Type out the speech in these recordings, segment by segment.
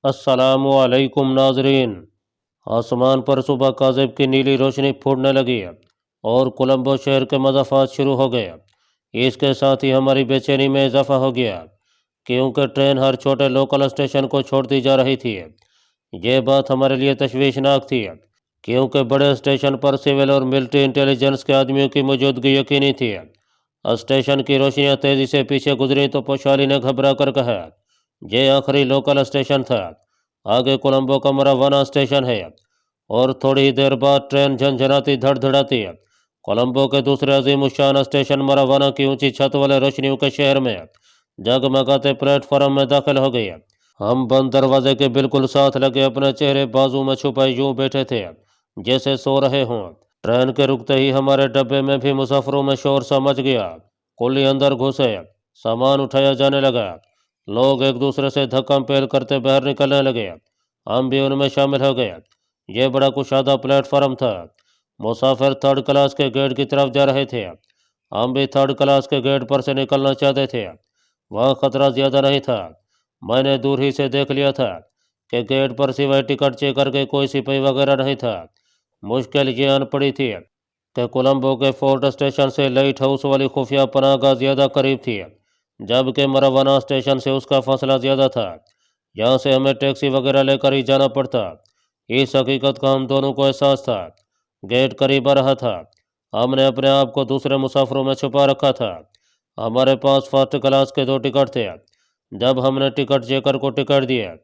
अस्सलामु अलैकुम नाजरीन। आसमान पर सुबह काज़िब की नीली रोशनी फूटने लगी है और कोलंबो शहर के मज़ाफ़ात शुरू हो गए। इसके साथ ही हमारी बेचैनी में इजाफा हो गया क्योंकि ट्रेन हर छोटे लोकल स्टेशन को छोड़ती जा रही थी। ये बात हमारे लिए तशवीशनाक थी क्योंकि बड़े स्टेशन पर सिविल और मिलिट्री इंटेलिजेंस के आदमियों की मौजूदगी यकीनी थी। स्टेशन की रोशनियां तेज़ी से पीछे गुजरी तो पोशाली ने घबरा कर कहा, ये आखिरी लोकल स्टेशन था, आगे कोलंबो का मरावाना स्टेशन है। और थोड़ी ही देर बाद ट्रेन झनझनाती धड़धड़ाती कोलंबो के दूसरे अजीम शान स्टेशन मरावाना की ऊंची छत वाले रोशनियों के शहर में जगमगाते प्लेटफॉर्म में दाखिल हो गई। हम बंद दरवाजे के बिल्कुल साथ लगे अपने चेहरे बाजू में छुपाए यूं बैठे थे जैसे सो रहे हों। ट्रेन के रुकते ही हमारे डब्बे में भी मुसाफिरों में शोर सा मच गया। कुल्ली अंदर घुसे, सामान उठाया जाने लगा, लोग एक दूसरे से धक्का पेल करते बाहर निकलने लगे। हम भी उनमें शामिल हो गए। ये बड़ा कुशादा प्लेटफार्म था। मुसाफिर थर्ड क्लास के गेट की तरफ जा रहे थे। हम भी थर्ड क्लास के गेट पर से निकलना चाहते थे। वहाँ खतरा ज़्यादा नहीं था। मैंने दूर ही से देख लिया था कि गेट पर सिवाय टिकट चेक करके कोई सिपाही वगैरह नहीं था। मुश्किल ये आन पड़ी थी कि कोलंबो के फोर्ट स्टेशन से लाइट हाउस वाली खुफिया पनाहगाह ज़्यादा करीब थी, जबकि मरवाना स्टेशन से उसका फासला ज़्यादा था। यहाँ से हमें टैक्सी वगैरह लेकर ही जाना पड़ता। इस हकीकत का हम दोनों को एहसास था। गेट करीब आ रहा था। हमने अपने आप को दूसरे मुसाफिरों में छुपा रखा था। हमारे पास फर्स्ट क्लास के 2 टिकट थे। जब हमने टिकट चेकर को टिकट दिया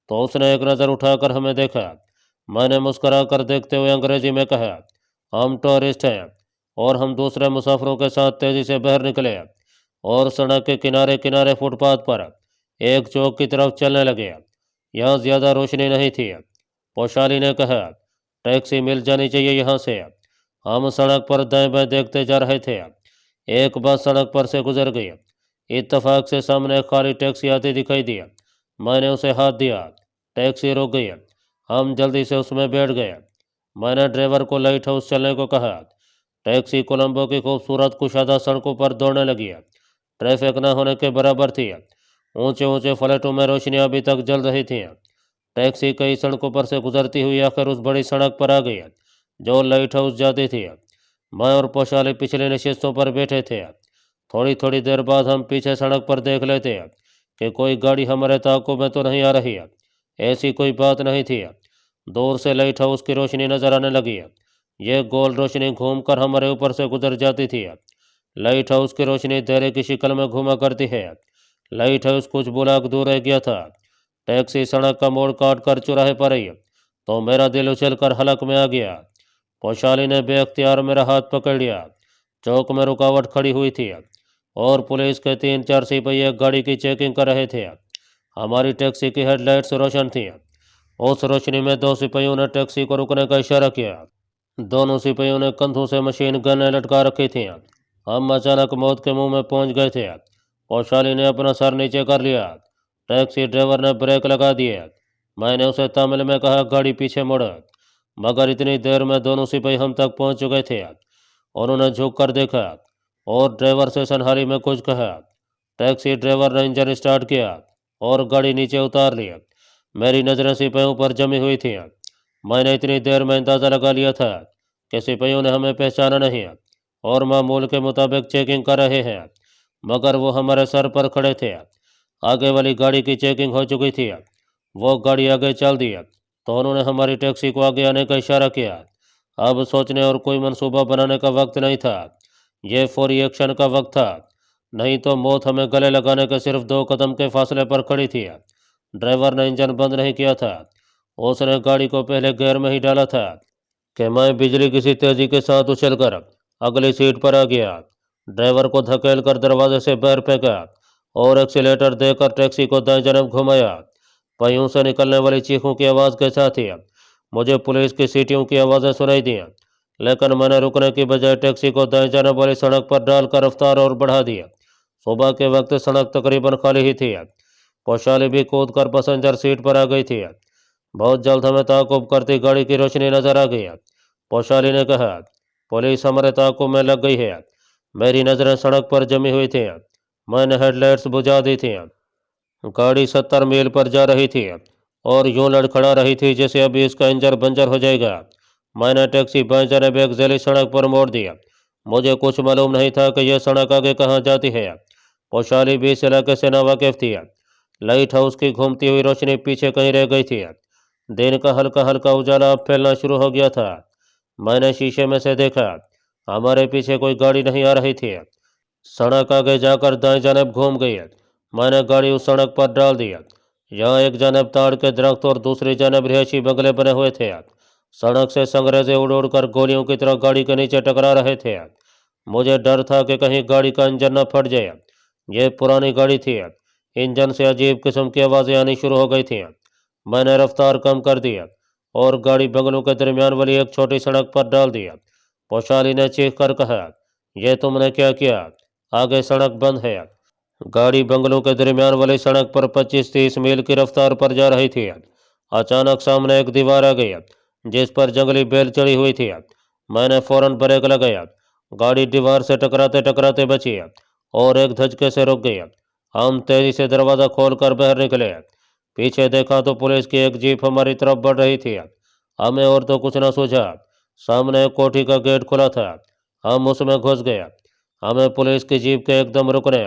तो उसने एक नज़र उठाकर हमें देखा। मैंने मुस्करा कर देखते हुए अंग्रेजी में कहा, हम टूरिस्ट हैं। और हम दूसरे मुसाफिरों के साथ तेज़ी से बाहर निकले और सड़क के किनारे किनारे फुटपाथ पर एक चौक की तरफ चलने लगे। यहाँ ज़्यादा रोशनी नहीं थी। पोशाली ने कहा, टैक्सी मिल जानी चाहिए यहाँ से। हम सड़क पर दाएं बाएं देखते जा रहे थे। एक बस सड़क पर से गुजर गई। इत्तफाक से सामने एक खाली टैक्सी आती दिखाई दी। मैंने उसे हाथ दिया। टैक्सी रुक गई। हम जल्दी से उसमें बैठ गए। मैंने ड्राइवर को लाइट हाउस चलने को कहा। टैक्सी कोलंबो की खूबसूरत कुशादा सड़कों पर दौड़ने लगी। ट्रैफिक न होने के बराबर थी। ऊंचे ऊंचे फ्लैटों में रोशनियां अभी तक जल रही थीं। टैक्सी कई सड़कों पर से गुजरती हुई आखिर उस बड़ी सड़क पर आ गई जो लाइट हाउस जाती थी। मैं और पोशाली पिछले नशिस्तों पर बैठे थे। थोड़ी थोड़ी देर बाद हम पीछे सड़क पर देख लेते कि कोई गाड़ी हमारे ताक़ुब में तो नहीं आ रही। ऐसी कोई बात नहीं थी। दूर से लाइट हाउस की रोशनी नजर आने लगी। यह गोल रोशनी घूमकर हमारे ऊपर से गुजर जाती थी। लाइट हाउस की रोशनी दायरे की शक्ल में घुमा करती है। लाइट हाउस कुछ बुलाक दूर रह गया था। टैक्सी सड़क का मोड़ काट कर चौराहे पर आई तो मेरा दिल उछल कर हलक में आ गया। पोशाली ने बेअख्तियार मेरा हाथ पकड़ लिया। चौक में रुकावट खड़ी हुई थी और पुलिस के 3-4 सिपाही एक गाड़ी की चेकिंग कर रहे थे। हमारी टैक्सी की हेडलाइट्स रोशन थी। उस रोशनी में 2 सिपाहियों ने टैक्सी को रुकने का इशारा किया। दोनों सिपाहियों ने कंधों से मशीन गन लटका रखी थी। हम अचानक मौत के मुंह में पहुंच गए थे। पोशाली ने अपना सर नीचे कर लिया। टैक्सी ड्राइवर ने ब्रेक लगा दिए। मैंने उसे तमिल में कहा, गाड़ी पीछे मोड़। मगर इतनी देर में दोनों सिपाही हम तक पहुंच चुके थे। उन्होंने झुक कर देखा और ड्राइवर से सनहारी में कुछ कहा। टैक्सी ड्राइवर ने इंजन स्टार्ट किया और गाड़ी नीचे उतार ली। मेरी नज़रें सिपाहियों पर जमी हुई थी। मैंने इतनी देर में अंदाज़ा लगा लिया था कि सिपाहियों ने हमें पहचाना नहीं और मामूल के मुताबिक चेकिंग कर रहे हैं। मगर वो हमारे सर पर खड़े थे। आगे वाली गाड़ी की चेकिंग हो चुकी थी। वो गाड़ी आगे चल दी तो उन्होंने हमारी टैक्सी को आगे आने का इशारा किया। अब सोचने और कोई मंसूबा बनाने का वक्त नहीं था। ये फौरी एक्शन का वक्त था, नहीं तो मौत हमें गले लगाने के सिर्फ 2 कदम के फासले पर खड़ी थी। ड्राइवर ने इंजन बंद नहीं किया था। उसने गाड़ी को पहले गियर में ही डाला था कि मैं बिजली किसी तेजी के साथ उछलकर अगली सीट पर आ गया। ड्राइवर को धकेल कर दरवाजे से बाहर फेंका और एक्सीलेटर देकर टैक्सी को दाएं जानब घुमाया। पहियों से निकलने वाली चीखों की आवाज़ के साथ ही मुझे पुलिस की सीटियों की आवाज़ें सुनाई दी। लेकिन मैंने रुकने की बजाय टैक्सी को दाएं जानब वाली सड़क पर डालकर रफ्तार और बढ़ा दिया। सुबह के वक्त सड़क तकरीबन खाली ही थी। पोशाली भी कूद कर पैसेंजर सीट पर आ गई थी। बहुत जल्द हमें ताक़ुब करती गाड़ी की रोशनी नजर आ गई। पोशाली ने कहा, पुलिस हमारे ताक़ुब में लग गई है। मेरी नज़रें सड़क पर जमी हुई थी। मैंने हेडलाइट्स बुझा दी थी। गाड़ी 70 मील पर जा रही थी। और यूं लड़खड़ा रही थी जैसे अभी इसका इंजन बंजर हो जाएगा। मैंने टैक्सी बाएं जानिब एक जली सड़क पर मोड़ दिया। मुझे कुछ मालूम नहीं था कि यह सड़क आगे कहाँ जाती है। पोशाली भी इस इलाके से नावाकिफ थी। लाइट हाउस की घूमती हुई रोशनी पीछे कहीं रह गई थी। दिन का हल्का हल्का उजाला अब फैलना शुरू हो गया था। मैंने शीशे में से देखा, हमारे पीछे कोई गाड़ी नहीं आ रही थी। सड़क आगे जाकर दाएं जानिब घूम गई। मैंने गाड़ी उस सड़क पर डाल दिया। यहाँ एक जानिब ताड़ के दरख्त और दूसरी जानिब रिहायशी बंगले बने हुए थे। सड़क से संगरेजे उड़ उड़ कर गोलियों की तरह गाड़ी के नीचे टकरा रहे थे। मुझे डर था कि कहीं गाड़ी का इंजन न फट जाए। यह पुरानी गाड़ी थी। इंजन से अजीब किस्म की आवाज़ें आनी शुरू हो गई थीं। मैंने रफ्तार कम कर दिया और गाड़ी बंगलों के दरमियान वाली एक छोटी सड़क पर डाल दिया। पोशाली ने चीख कर कहा, यह तुमने क्या किया? आगे सड़क बंद है। गाड़ी बंगलों के दरमियान वाली सड़क पर 25-30 मील की रफ्तार पर जा रही थी। अचानक सामने एक दीवार आ गई जिस पर जंगली बेल चढ़ी हुई थी। मैंने फौरन ब्रेक लगाया। गाड़ी दीवार से टकराते टकराते बची और एक धचके से रुक गई। हम तेजी से दरवाज़ा खोलकर बाहर निकले। पीछे देखा तो पुलिस की एक जीप हमारी तरफ बढ़ रही थी। हमें और तो कुछ न सूझा। सामने एक कोठी का गेट खुला था। हम उसमें घुस गए। हमें पुलिस की जीप के एकदम रुकने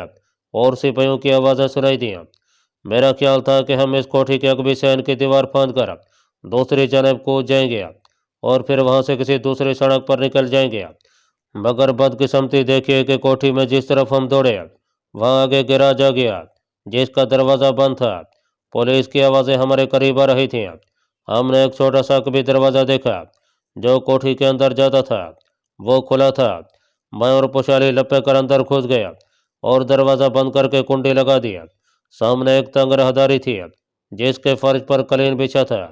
और सिपाहियों की आवाज़ें सुनाई दी। मेरा ख्याल था कि हम इस कोठी के अगबी सैन की दीवार फांद कर दूसरी जानब कूद जाएंगे और फिर वहां से किसी दूसरी सड़क पर निकल जाएंगे। मगर बदकिस्मती देखिए कि कोठी में जिस तरफ हम दौड़े वहां आगे गैराज आ गया जिसका दरवाज़ा बंद था। पुलिस की आवाज़ें हमारे करीब आ रही थीं। हमने एक छोटा सा कभी दरवाज़ा देखा जो कोठी के अंदर जाता था। वो खुला था। मैं और पोशाली लपे कर अंदर घुस गया और दरवाज़ा बंद करके कुंडी लगा दिया। सामने एक तंग राहदारी थी जिसके फर्श पर कलीन बिछा था।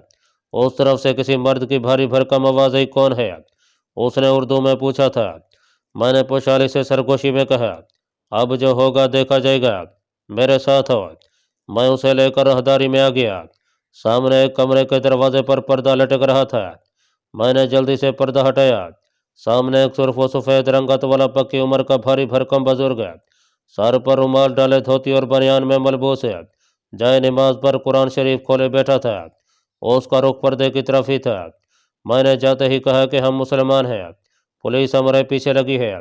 उस तरफ से किसी मर्द की भारी भरकम आवाज़ आई, कौन है? उसने उर्दू में पूछा था। मैंने पोशाली से सरगोशी में कहा, अब जो होगा देखा जाएगा, मेरे साथ हो। मैं उसे लेकर राहदारी में आ गया। सामने एक कमरे के दरवाजे पर पर्दा लटक रहा था। मैंने जल्दी से पर्दा हटाया। सामने एक सुर्ख व सफ़ेद रंगत वाला पक्की उम्र का भारी भरकम बुजुर्ग है, सर पर रुमाल डाले धोती और बनियान में मलबूस है, जाए नमाज पर कुरान शरीफ खोले बैठा था। उसका रुख पर्दे की तरफ ही था। मैंने जाते ही कहा कि हम मुसलमान हैं, पुलिस हमारे पीछे लगी है,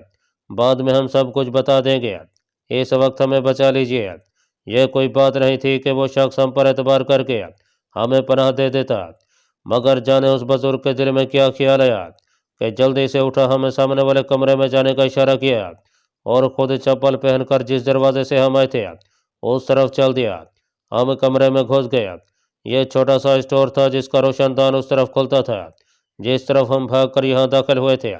बाद में हम सब कुछ बता देंगे, इस वक्त हमें बचा लीजिए। यह कोई बात नहीं थी कि वो शख्स हम पर एतबार करके हमें पनाह दे देता, मगर जाने उस बुजुर्ग के दिल में क्या ख्याल आया कि जल्दी से उठा, हमें सामने वाले कमरे में जाने का इशारा किया और खुद चप्पल पहनकर जिस दरवाजे से हम आए थे उस तरफ चल दिया। हम कमरे में घुस गया। यह छोटा सा स्टोर था जिसका रोशनदान उस तरफ खुलता था जिस तरफ हम भागकर यहाँ दाखिल हुए थे।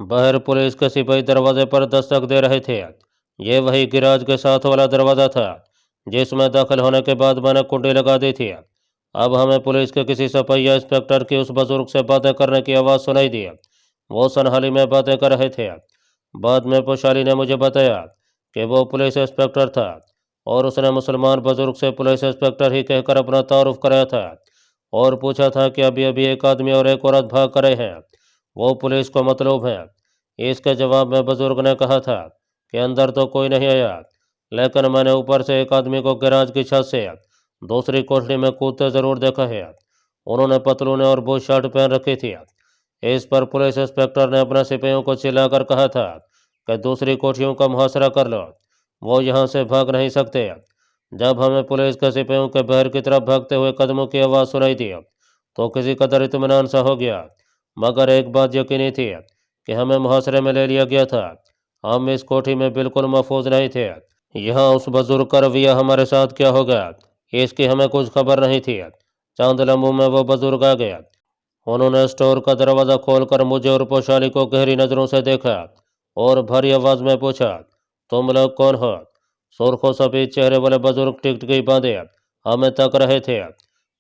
बाहर पुलिस के सिपाही दरवाजे पर दस्तक दे रहे थे। ये वही गिराज के साथ वाला दरवाज़ा था जिसमें दाखिल होने के बाद मैंने कुंडी लगा दी थी। अब हमें पुलिस के किसी सिपाही या इंस्पेक्टर की उस बुजुर्ग से बातें करने की आवाज़ सुनाई दी। वो सनहाली में बातें कर रहे थे। बाद में पोशाली ने मुझे बताया कि वो पुलिस इंस्पेक्टर था और उसने मुसलमान बुजुर्ग से पुलिस इंस्पेक्टर ही कहकर अपना तारुफ कराया था और पूछा था कि अभी अभी एक आदमी और एक औरत भाग करे हैं, वो पुलिस को मतलूब हैं। इसके जवाब में बुजुर्ग ने कहा था कि अंदर तो कोई नहीं आया, लेकिन मैंने ऊपर से एक आदमी को गैराज की छत से दूसरी कोठरी में कूदते ज़रूर देखा है। उन्होंने पतलूने और बूट शर्ट पहन रखी थी। इस पर पुलिस इंस्पेक्टर ने अपने सिपाहियों को चिल्लाकर कहा था कि दूसरी कोठरियों का मुहासरा कर लो, वो यहाँ से भाग नहीं सकते। जब हमें पुलिस के सिपाहियों के बहर की तरफ भागते हुए कदमों की आवाज़ सुनाई दी तो किसी कदर इत्मीनान सा हो गया, मगर एक बात यकीनी थी कि हमें मुहासरे में ले लिया गया था। हम इस कोठी में बिल्कुल महफूज नहीं थे। यहाँ उस बुजुर्ग का रवैया हमारे साथ क्या हो गया, इसकी हमें कुछ खबर नहीं थी। चंद लम्हों में वो बुजुर्ग आ गया। उन्होंने स्टोर का दरवाज़ा खोलकर मुझे और पोशाली को गहरी नज़रों से देखा और भारी आवाज़ में पूछा, तुम लोग कौन हो? सुर्खों सफ़ेद चेहरे वाले बुजुर्ग टिकटिकी बांधे हमें तक रहे थे।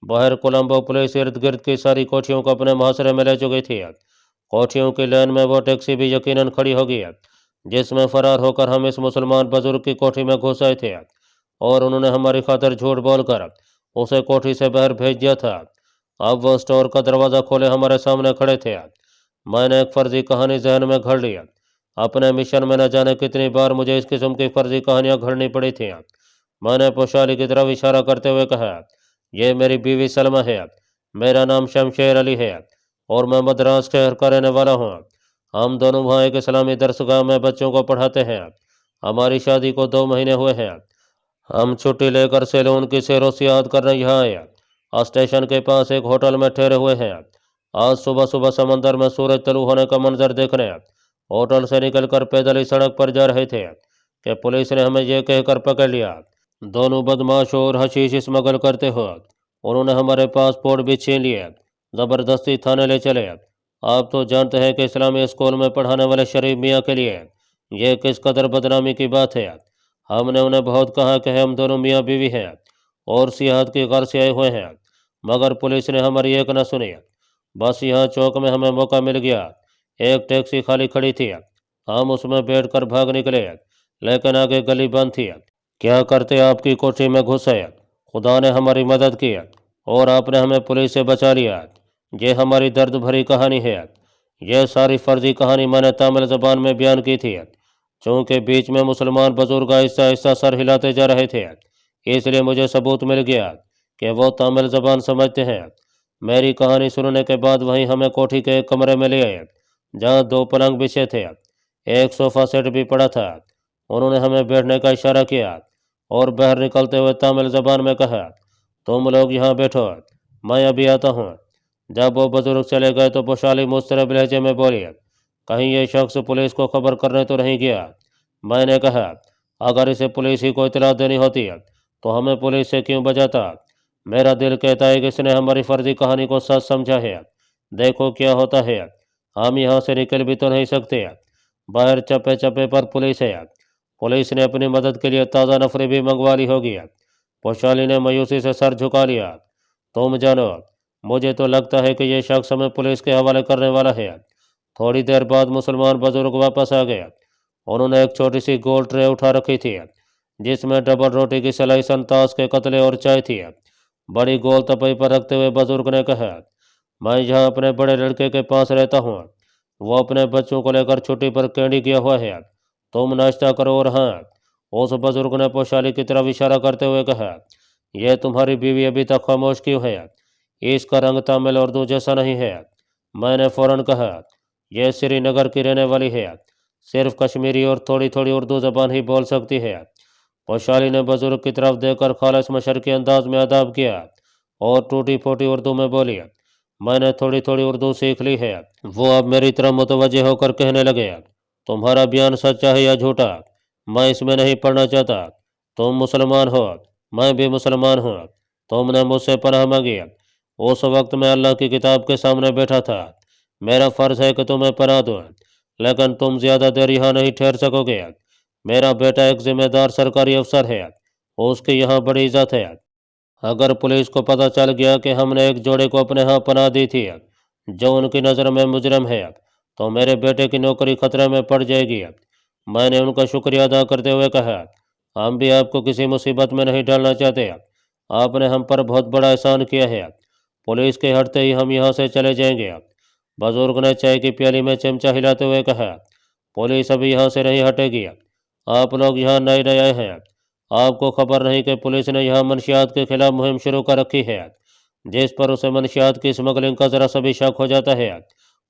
बाहर कोलंबो पुलिस इर्द गिर्द की सारी कोठियों को अपने मुहासरे में ले चुकी थी। कोठियों की लाइन में वो टैक्सी भी यकीनन खड़ी होगी जिसमें फरार होकर हम इस मुसलमान बुजुर्ग की कोठी में घुस आए थे और उन्होंने हमारी खातिर झूठ बोलकर उसे कोठी से बाहर भेज दिया था। अब वो स्टोर का दरवाज़ा खोले हमारे सामने खड़े थे। मैंने एक फर्जी कहानी जहन में घड़ ली। अपने मिशन में न जाने कितनी बार मुझे इस किस्म की फर्जी कहानियां घड़नी पड़ी थी। मैंने पोशाली की तरफ इशारा करते हुए कहा, یہ میری بیوی سلمہ ہے، میرا نام شمشیر علی ہے اور میں مدراس شہر کا رہنے والا ہوں۔ ہم دونوں وہاں ایک اسلامی درسگاہ میں بچوں کو پڑھاتے ہیں۔ ہماری شادی کو 2 مہینے ہوئے ہیں۔ ہم چھٹی لے کر سیلون کی سیر و سیاحت کرنے یہاں آئے۔ اسٹیشن کے پاس ایک ہوٹل میں ٹھہرے ہوئے ہیں۔ آج صبح صبح سمندر میں سورج طلوع ہونے کا منظر دیکھنے ہوٹل سے نکل کر پیدل ہی سڑک پر جا رہے تھے کہ پولیس نے ہمیں یہ کہہ کر پکڑ لیا، دونوں بدماش اور حشیش اسمگل کرتے ہو۔ انہوں نے ہمارے پاسپورٹ بھی چھین لیے، زبردستی تھانے لے چلے۔ آپ تو جانتے ہیں کہ اسلامی اسکول میں پڑھانے والے شریف میاں کے لیے یہ کس قدر بدنامی کی بات ہے۔ ہم نے انہیں بہت کہا کہ ہم دونوں میاں بیوی ہیں اور سیاحت کی غرض سے آئے ہوئے ہیں، مگر پولیس نے ہماری ایک نہ سنی۔ بس یہاں چوک میں ہمیں موقع مل گیا، ایک ٹیکسی خالی کھڑی تھی، ہم اس میں بیٹھ کر بھاگ نکلے، لیکن آگے گلی بند تھی۔ کیا کرتے آپ کی کوٹھی میں گھسے، خدا نے ہماری مدد کی اور آپ نے ہمیں پولیس سے بچا لیا۔ یہ ہماری درد بھری کہانی ہے۔ یہ ساری فرضی کہانی میں نے تامل زبان میں بیان کی تھی، چونکہ بیچ میں مسلمان بزرگ آہستہ آہستہ سر ہلاتے جا رہے تھے، اس لیے مجھے ثبوت مل گیا کہ وہ تامل زبان سمجھتے ہیں۔ میری کہانی سننے کے بعد وہیں ہمیں کوٹھی کے ایک کمرے میں لے آئے، جہاں 2 پلنگ بچھے تھے، ایک صوفہ سیٹ بھی پڑا تھا۔ انہوں نے ہمیں بیٹھنے کا اشارہ کیا اور باہر نکلتے ہوئے تامل زبان میں کہا، تم لوگ یہاں بیٹھو، میں ابھی آتا ہوں۔ جب وہ بزرگ چلے گئے تو پوشالی مضطرب لہجے میں بولی، کہیں یہ شخص پولیس کو خبر کرنے تو نہیں گیا؟ میں نے کہا، اگر اسے پولیس ہی کو اطلاع دینی ہوتی تو ہمیں پولیس سے کیوں بچاتا؟ میرا دل کہتا ہے کہ اس نے ہماری فرضی کہانی کو سچ سمجھا ہے۔ دیکھو کیا ہوتا ہے، ہم یہاں سے نکل بھی تو نہیں سکتے، باہر چپے چپے پر پولیس ہے۔ پولیس نے اپنی مدد کے لیے تازہ نفری بھی منگوا لی ہوگی۔ پوشالی نے مایوسی سے سر جھکا لیا۔ تم جانو، مجھے تو لگتا ہے کہ یہ شخص ہمیں پولیس کے حوالے کرنے والا ہے۔ تھوڑی دیر بعد مسلمان بزرگ واپس آ گئے۔ انہوں نے ایک چھوٹی سی گول ٹرے اٹھا رکھی تھی، جس میں ڈبل روٹی کی سلائی، سنتاس کے قتلے اور چائے تھی۔ بڑی گول تپائی پر رکھتے ہوئے بزرگ نے کہا، میں یہاں اپنے بڑے لڑکے کے پاس رہتا ہوں، وہ اپنے بچوں کو لے کر چھٹی پر کینڈی گیا ہوا ہے، تم ناشتہ کرو۔ اور ہاں، اس بزرگ نے پوشالی کی طرف اشارہ کرتے ہوئے کہا، یہ تمہاری بیوی ابھی تک خاموش کیوں ہے؟ اس کا رنگ تامل اردو جیسا نہیں ہے۔ میں نے فوراً کہا، یہ سری نگر کی رہنے والی ہے، صرف کشمیری اور تھوڑی تھوڑی اردو زبان ہی بول سکتی ہے۔ پوشالی نے بزرگ کی طرف دیکھ کر خالص مشرقی انداز میں اداب کیا اور ٹوٹی پھوٹی اردو میں بولی، میں نے تھوڑی تھوڑی اردو سیکھ لی ہے۔ وہ اب میری طرف متوجہ ہو کر کہنے لگے، تمہارا بیان سچا ہے یا جھوٹا، میں اس میں نہیں پڑھنا چاہتا۔ تم مسلمان ہو، میں بھی مسلمان ہوں، تم نے مجھ سے پناہ مانگی۔ اس وقت میں اللہ کی کتاب کے سامنے بیٹھا تھا، میرا فرض ہے کہ تمہیں پناہ دوں، لیکن تم زیادہ دیر یہاں نہیں ٹھہر سکو گے۔ میرا بیٹا ایک ذمہ دار سرکاری افسر ہے، اس کی یہاں بڑی عزت ہے۔ اگر پولیس کو پتہ چل گیا کہ ہم نے ایک جوڑے کو اپنے ہاں پناہ دی تھی جو ان کی نظر میں مجرم ہے، تو میرے بیٹے کی نوکری خطرے میں پڑ جائے گی۔ میں نے ان کا شکریہ ادا کرتے ہوئے کہا، ہم بھی آپ کو کسی مصیبت میں نہیں ڈالنا چاہتے، آپ نے ہم پر بہت بڑا احسان کیا ہے، پولیس کے ہٹتے ہی ہم یہاں سے چلے جائیں گے۔ بزرگ نے چائے کی پیالی میں چمچہ ہلاتے ہوئے کہا، پولیس ابھی یہاں سے نہیں ہٹے گی، آپ لوگ یہاں نئے نئے آئے ہیں، آپ کو خبر نہیں کہ پولیس نے یہاں منشیات کے خلاف مہم شروع کر رکھی ہے، جس پر اسے منشیات کی اسمگلنگ کا ذرا سا بھی شک ہو جاتا ہے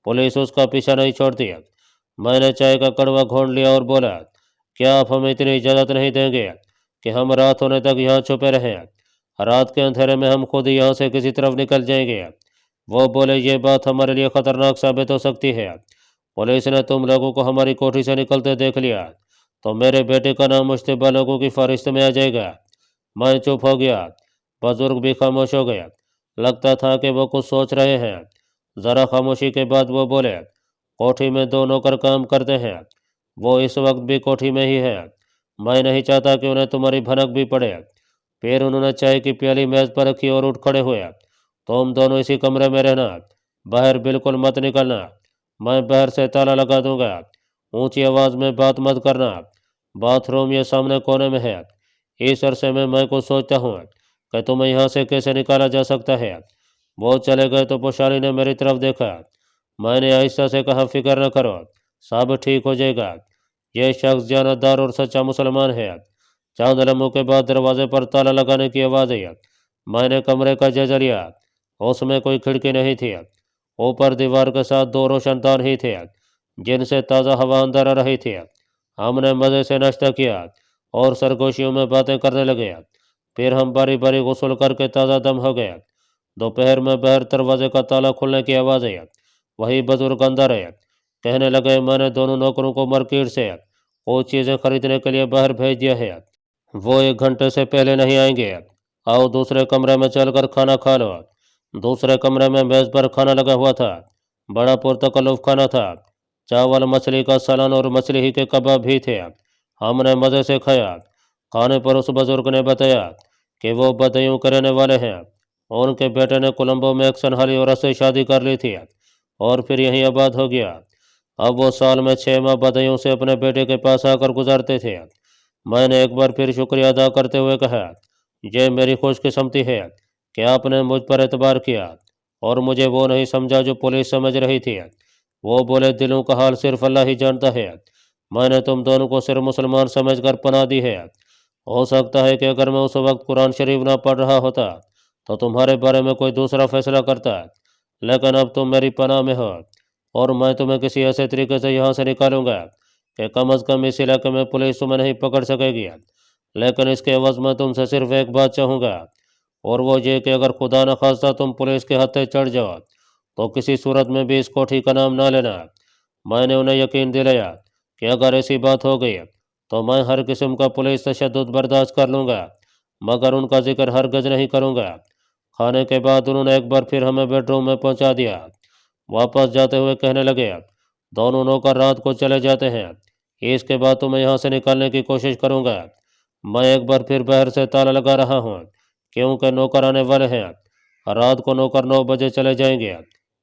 پولیس اس کا پیچھا نہیں چھوڑتی۔ میں نے چائے کا کڑوا گھونٹ لیا اور بولا، کیا آپ ہمیں اتنی اجازت نہیں دیں گے کہ ہم رات ہونے تک یہاں چھپے رہیں؟ رات کے اندھیرے میں ہم خود ہی یہاں سے کسی طرف نکل جائیں گے۔ وہ بولے، یہ بات ہمارے لیے خطرناک ثابت ہو سکتی ہے، پولیس نے تم لوگوں کو ہماری کوٹھی سے نکلتے دیکھ لیا تو میرے بیٹے کا نام مشتبہ لوگوں کی فہرست میں آ جائے گا۔ میں چپ ہو گیا، بزرگ بھی خاموش ہو گیا، لگتا تھا کہ وہ کچھ سوچ رہے ہیں۔ ذرا خاموشی کے بعد وہ بولے، کوٹھی میں 2 نوکر کام کرتے ہیں، وہ اس وقت بھی کوٹھی میں ہی ہیں، میں نہیں چاہتا کہ انہیں تمہاری بھنک بھی پڑے۔ پھر انہوں نے چائے کی پیالی میز پر رکھی اور اٹھ کھڑے ہوئے، تم دونوں اسی کمرے میں رہنا، باہر بالکل مت نکلنا، میں باہر سے تالا لگا دوں گا، اونچی آواز میں بات مت کرنا، باتھ روم یہ سامنے کونے میں ہے۔ اس عرصے میں کچھ سوچتا ہوں کہ تمہیں یہاں سے کیسے نکالا جا سکتا ہے۔ وہ چلے گئے تو پوشالی نے میری طرف دیکھا، میں نے آہستہ سے کہا، فکر نہ کرو، سب ٹھیک ہو جائے گا، یہ شخص جانتدار اور سچا مسلمان ہے۔ چند لمحوں کے بعد دروازے پر تالا لگانے کی آواز آئی، मैंने कमरे का जायजा लिया। उसमें कोई खिड़की नहीं थी। ऊपर दीवार के साथ 2 रोशनदान ही थे जिनसे ताज़ा हवा अंदर आ रही थी। हमने मज़े से नाश्ता किया और सरगोशियों में बातें करने लगे। फिर हम बारी बारी गुस्ल करके ताज़ा दम हो गए। दोपहर में बाहर दरवाजे का ताला खुलने की आवाज़ आई। वही बुजुर्ग अंदर है। कहने लगे, मैंने दोनों नौकरों को मार्केट से कुछ चीज़ें खरीदने के लिए बाहर भेज दिया है। वो 1 घंटे से पहले नहीं आएंगे। आओ दूसरे कमरे में चलकर खाना खा लो। दूसरे कमरे में मेज़ पर खाना लगा हुआ था। बड़ा पुरतकल्लुफ़ खाना था। चावल, मछली का सालन और मछली ही के कबाब भी थे। हमने मज़े से खाया। खाने पर उस बुजुर्ग ने बताया कि वो बदायूं के रहने वाले हैं। उनके बेटे ने कोलंबो में एक सनहाली औरत से शादी कर ली थी और फिर यहीं आबाद हो गया। अब वो साल में 6 माह बदायूं से अपने बेटे के पास आकर गुजारते थे। मैंने एक बार फिर शुक्रिया अदा करते हुए कहा, ये मेरी खुशकिस्मती है कि आपने मुझ पर एतबार किया और मुझे वो नहीं समझा जो पुलिस समझ रही थी। वो बोले, दिलों का हाल सिर्फ अल्लाह ही जानता है। मैंने तुम दोनों को सिर्फ मुसलमान समझकर पनाह दी है। हो सकता है कि अगर मैं उस वक्त कुरान शरीफ ना पढ़ रहा होता तो तुम्हारे बारे में कोई दूसरा फैसला करता, लेकिन अब तुम मेरी पनाह में हो और मैं तुम्हें किसी ऐसे तरीके से यहाँ से निकालूंगा कि कम अज़ कम इस इलाके में पुलिस तुम्हें नहीं पकड़ सकेगी। लेकिन इसके एवज में तुमसे सिर्फ एक बात चाहूँगा, और वो ये कि अगर खुदा न खास्ता तुम पुलिस के हत्थे चढ़ जाओ तो किसी सूरत में भी इस कोठी का नाम ना लेना। मैंने उन्हें यकीन दिलाया कि अगर ऐसी बात हो गई तो मैं हर किस्म का पुलिस तशद्दुद बर्दाश्त कर लूँगा, मगर उनका जिक्र हरगज नहीं करूँगा। खाने के बाद उन्होंने एक बार फिर हमें बेडरूम में पहुँचा दिया। वापस जाते हुए कहने लगे, दोनों नौकर रात को चले जाते हैं, इसके बाद तो मैं यहाँ से निकालने की कोशिश करूँगा। मैं एक बार फिर बाहर से ताला लगा रहा हूँ क्योंकि नौकर आने वाले हैं। रात को नौकर 9 बजे चले जाएंगे,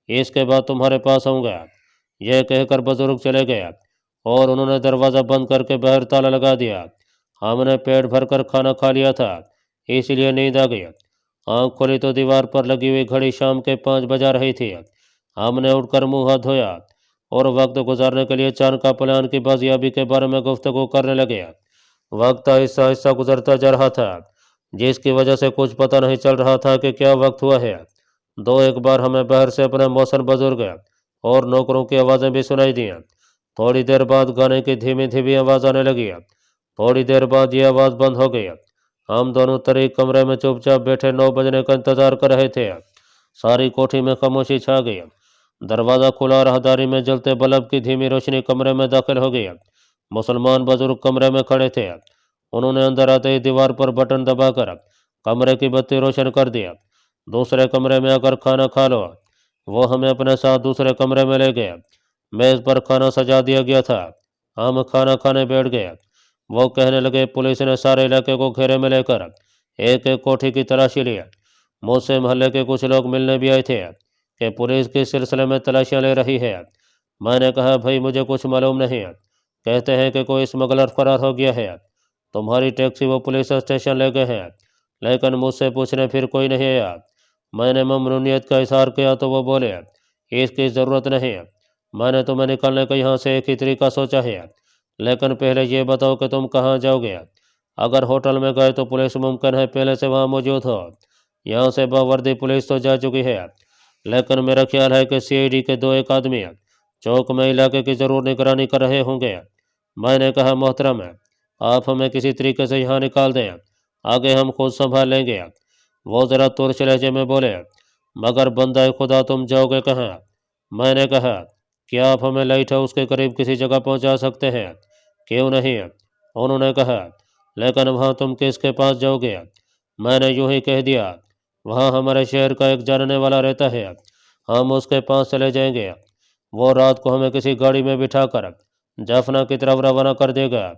इसके बाद तुम्हारे पास आऊँगा। यह कहकर बुजुर्ग चले गए और उन्होंने दरवाज़ा बंद करके बाहर ताला लगा दिया। हमने पेट भरकर खाना खा लिया था, इसलिए नींद आ गई। आँख खोली तो दीवार पर लगी हुई घड़ी शाम के 5 बजा रही थी। हमने उठकर मुंह हाथ धोया और वक्त गुजारने के लिए चांद का प्लान की बाजियाबी के बारे में गुफ्तगू करने लगे। वक्त आहिस्ता आहिस्ता गुजरता जा रहा था, जिसकी वजह से कुछ पता नहीं चल रहा था कि क्या वक्त हुआ है। दो एक बार हमें बाहर से अपने मौसन बुजुर्ग और नौकरों की आवाज़ें भी सुनाई दी। थोड़ी देर बाद गाने की धीमी धीमी आवाज़ आने लगी। थोड़ी देर बाद ये आवाज़ बंद हो गई। हम दोनों तरीक कमरे में चुपचाप बैठे 9 बजने का इंतज़ार कर रहे थे। सारी कोठी में खामोशी छा गई। दरवाज़ा खुला, राहदारी में जलते बल्ब की धीमी रोशनी कमरे में दाखिल हो गई। मुसलमान बुजुर्ग कमरे में खड़े थे। उन्होंने अंदर आते ही दीवार पर बटन दबाकर कमरे की बत्ती रोशन कर दिया। दूसरे कमरे में आकर खाना खा लो। वो हमें अपने साथ दूसरे कमरे में ले गए। मेज़ पर खाना सजा दिया गया था। हम खाना खाने बैठ गए। वो कहने लगे, पुलिस ने सारे इलाके को घेरे में लेकर एक एक कोठी की तलाशी ली। मुझसे मोहल्ले के कुछ लोग मिलने भी आए थे कि पुलिस के सिलसिले में तलाशियां ले रही है। मैंने कहा, भाई मुझे कुछ मालूम नहीं। कहते हैं कि कोई स्मगलर फरार हो गया है। तुम्हारी टैक्सी वो पुलिस स्टेशन ले गए हैं, लेकिन मुझसे पूछने फिर कोई नहीं आया। मैंने ममनूनियत का इजहार किया तो वो बोले, इसकी ज़रूरत नहीं। मैंने तुम्हें निकलने का यहाँ से एक ही तरीका सोचा है, लेकिन पहले ये बताओ कि तुम कहाँ जाओगे। अगर होटल में गए तो पुलिस मुमकिन है पहले से वहाँ मौजूद हो। यहाँ से बावर्दी पुलिस तो जा चुकी है, लेकिन मेरा ख्याल है कि सीआईडी के 2 एक आदमी चौक में इलाके की ज़रूर निगरानी कर रहे होंगे। मैंने कहा, मोहतरम आप हमें किसी तरीके से यहाँ निकाल दें, आगे हम खुद संभाल लेंगे। वो ज़रा तुर्श लहजे में बोले, मगर बंदा खुदा तुम जाओगे कहाँ। मैंने कहा, क्या आप हमें लाइट हाउस के करीब किसी जगह पहुँचा सकते हैं। क्यों नहीं। उन्होंने कहा, लेकिन वहाँ तुम किसके पास जाओगे। मैंने यूं ही कह दिया, वहाँ हमारे शहर का एक जानने वाला रहता है, हम उसके पास चले जाएंगे। वो रात को हमें किसी गाड़ी में बिठाकर जाफना की तरफ रवाना कर देगा।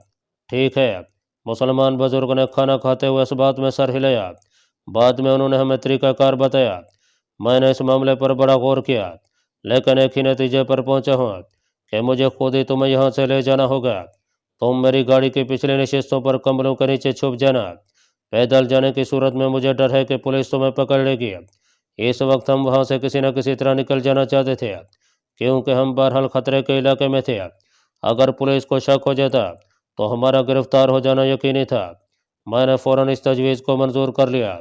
ठीक है। मुसलमान बुजुर्ग ने खाना खाते हुए इस बात में सर हिलाया। बाद में उन्होंने हमें तरीकाकार बताया। मैंने इस मामले पर बड़ा गौर किया, लेकिन एक ही नतीजे पर पहुंचा हूँ कि मुझे खुद ही तुम्हें यहाँ से ले जाना होगा। तुम मेरी गाड़ी की पिछली नशिस्तों पर कंबलों के नीचे छुप जाना। पैदल जाने की सूरत में मुझे डर है कि पुलिस तुम्हें पकड़ लेगी। इस वक्त हम वहाँ से किसी न किसी तरह निकल जाना चाहते थे, क्योंकि हम बहरहाल खतरे के इलाके में थे। अगर पुलिस को शक हो जाता तो हमारा गिरफ्तार हो जाना यकीनी था। मैंने फ़ौरन इस तजवीज़ को मंजूर कर लिया।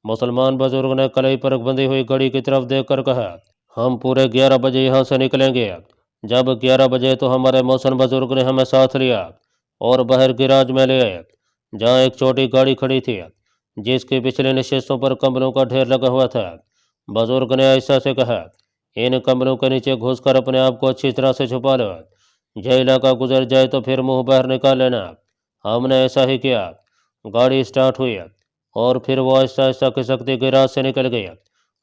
मुसलमान बुजुर्ग ने कलाई पर बंधी हुई घड़ी की तरफ देख कर कहा, हम पूरे 11 बजे यहाँ से निकलेंगे। जब 11 बजे तो हमारे मौसन बुजुर्ग ने हमें साथ लिया और बाहर गिराज में ले आए, जहाँ एक छोटी गाड़ी खड़ी थी जिसके पिछले निश्चितों पर कंबलों का ढेर लगा हुआ था। बुजुर्ग ने ऐसा से कहा, इन कंबलों के नीचे घुसकर अपने आप को अच्छी तरह से छुपा लो। यह इलाका गुजर जाए तो फिर मुंह बाहर निकाल लेना। हमने ऐसा ही किया। गाड़ी स्टार्ट हुई और फिर वो आहिस्ता आहिस्ता खिसकती गिराज से निकल गई।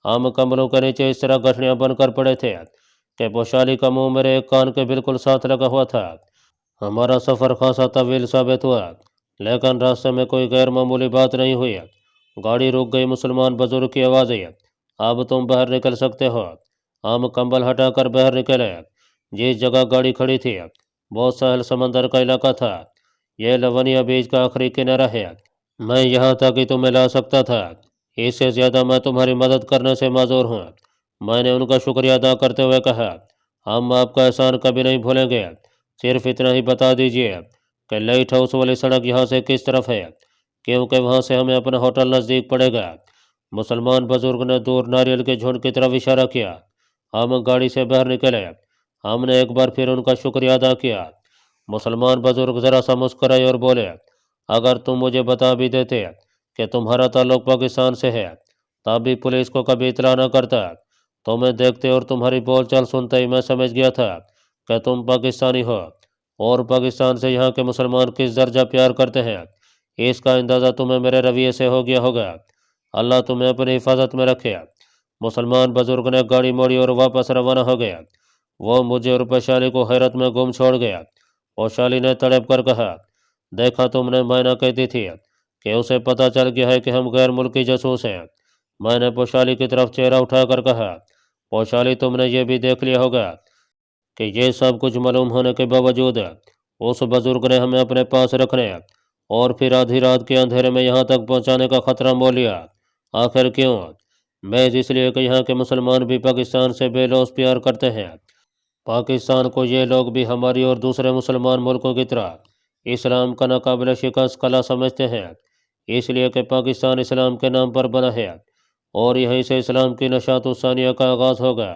हम कंबलों के नीचे इस तरह गठड़ियाँ बनकर पड़े थे कि पोशाली का मुंह मेरे एक कान के बिल्कुल साथ लगा हुआ था। हमारा सफ़र खासा तवील साबित हुआ, लेकिन रास्ते में कोई गैर मामूली बात नहीं हुई। गाड़ी रुक गई। मुसलमान बुजुर्ग की आवाज़ आई, अब तुम बाहर निकल सकते हो। हम कंबल हटाकर बाहर निकले। जिस जगह गाड़ी खड़ी थी वो साहिल समंदर का इलाका था। यह लवनिया बीच का आखिरी किनारा है। मैं यहाँ तक ही तुम्हें ला सकता था, इससे ज़्यादा मैं तुम्हारी मदद करने से माजूर हूँ। मैंने उनका शुक्रिया अदा करते हुए कहा, हम आपका एहसान कभी नहीं भूलेंगे। सिर्फ इतना ही बता दीजिए कि लाइट हाउस वाली सड़क यहाँ से किस तरफ है, क्योंकि वहाँ से हमें अपना होटल नज़दीक पड़ेगा। मुसलमान बुजुर्ग ने दूर नारियल के झुंड की तरफ इशारा किया। हम गाड़ी से बाहर निकले। हमने एक बार फिर उनका शुक्रिया अदा किया। मुसलमान बुजुर्ग ज़रा सा मुस्कराए और बोले, अगर तुम मुझे बता भी देते कि तुम्हारा ताल्लुक पाकिस्तान से है, तब भी पुलिस को कभी इतला न करता। तुम्हें देखते और तुम्हारी बोलचाल सुनते ही मैं समझ गया था कि तुम पाकिस्तानी हो और पाकिस्तान से यहाँ के मुसलमान किस दर्जा प्यार करते हैं, इसका अंदाज़ा तुम्हें मेरे रवैये से हो गया होगा। अल्लाह तुम्हें अपनी हिफाजत में रखे। मुसलमान बुजुर्ग ने गाड़ी मोड़ी और वापस रवाना हो गया। वो मुझे और वैशाली को हैरत में गुम छोड़ गया। वैशाली ने तड़प कर कहा, देखा तुमने, मैंने कहती थी कि उसे पता चल गया है कि हम गैर मुल्की जासूस हैं। मैंने वैशाली की तरफ चेहरा उठाकर कहा, वैशाली तुमने ये भी देख लिया होगा कि ये सब कुछ मालूम होने के बावजूद उस बुजुर्ग ने हमें अपने पास रखने और फिर आधी रात के अंधेरे में यहाँ तक पहुँचाने का खतरा मोल लिया। आखिर क्यों? मैं इसलिए कि यहाँ के मुसलमान भी पाकिस्तान से बेलौस प्यार करते हैं। पाकिस्तान को ये लोग भी हमारी और दूसरे मुसलमान मुल्कों की तरह इस्लाम का नाकाबिल शिकस्त कला समझते हैं, इसलिए कि पाकिस्तान इस्लाम के नाम पर बना है और यहीं से इस्लाम की नशात सानिया का आगाज़ होगा।